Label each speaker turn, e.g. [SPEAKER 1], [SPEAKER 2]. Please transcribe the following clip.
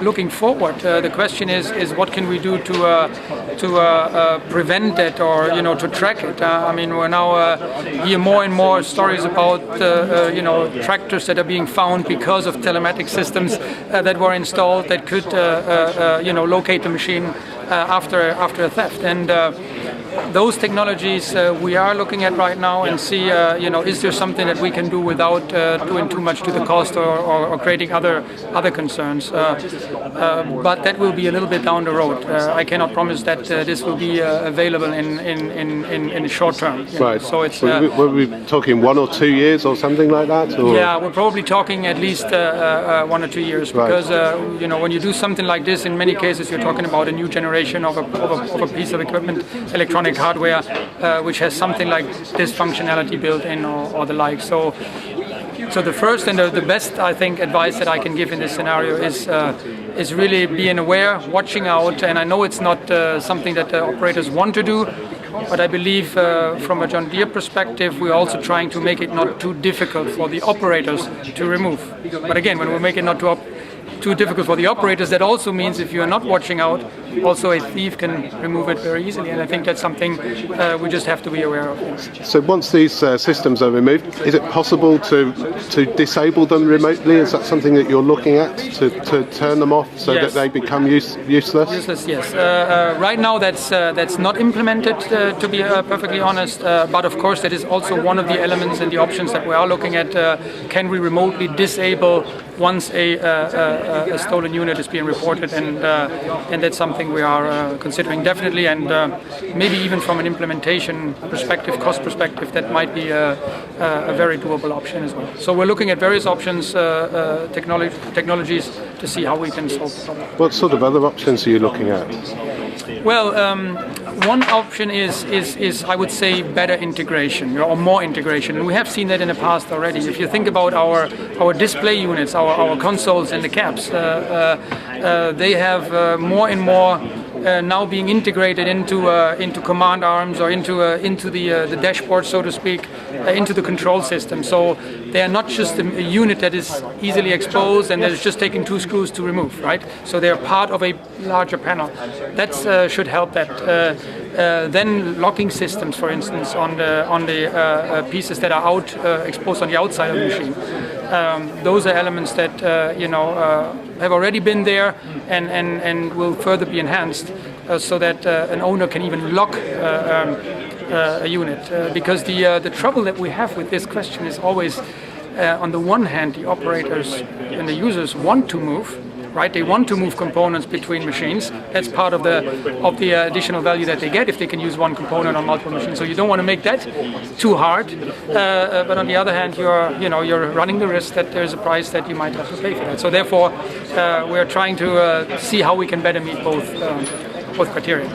[SPEAKER 1] looking forward, the question is what can we do to prevent that, or to track it. I mean, we're now hear more and more stories about tractors that are being found because of telematic systems that were installed that could locate the machine after a theft. And those technologies we are looking at right now and see, is there something that we can do without doing too much to the cost or creating other concerns. But that will be a little bit down the road. I cannot promise that this will be available in the short term.
[SPEAKER 2] Right.
[SPEAKER 1] So it's.
[SPEAKER 2] Were we talking 1 or 2 years or something like that? Or?
[SPEAKER 1] Yeah, we're probably talking at least 1 or 2 years, because when you do something like this, in many cases you're talking about a new generation of a piece of equipment, electronic hardware, which has something like this functionality built in or the like. So the first and the best, I think, advice that I can give in this scenario is really being aware, watching out. And I know it's not something that the operators want to do, but I believe from a John Deere perspective, we're also trying to make it not too difficult for the operators to remove. But again, when we make it not too difficult for the operators, that also means if you are not watching out, also a thief can remove it very easily. And I think that's something we just have to be aware of.
[SPEAKER 2] So once these systems are removed, is it possible to disable them remotely? Is that something that you're looking at, to turn them off so
[SPEAKER 1] Yes.
[SPEAKER 2] that they become useless?
[SPEAKER 1] Useless, yes. Right now that's not implemented, to be perfectly honest, but of course that is also one of the elements and the options that we are looking at. Can we remotely disable once a stolen unit is being reported, and that's something we are considering definitely, and maybe even from an implementation perspective, cost perspective, that might be a very doable option as well. So we're looking at various options, technologies, to see how we can solve the problem.
[SPEAKER 2] What sort of other options are you looking at?
[SPEAKER 1] Well, one option is I would say better integration, or more integration, and we have seen that in the past already. If you think about our display units, our consoles and the cabs, they have more and more now being integrated into command arms, or into the dashboard, so to speak, into the control system. So they are not just a unit that is easily exposed and that is just taking 2 screws to remove, right? So they are part of a larger panel. That should help that. Then locking systems, for instance, on the pieces that are exposed on the outside of the machine. Those are elements that have already been there and will further be enhanced, so that an owner can even lock a unit. Because the trouble that we have with this question is always, on the one hand, the operators and the users want to move. Right, they want to move components between machines. That's part of the additional value that they get if they can use one component on multiple machines. So you don't want to make that too hard. But on the other hand, you're running the risk that there's a price that you might have to pay for that. So therefore, we're trying to see how we can better meet both criteria.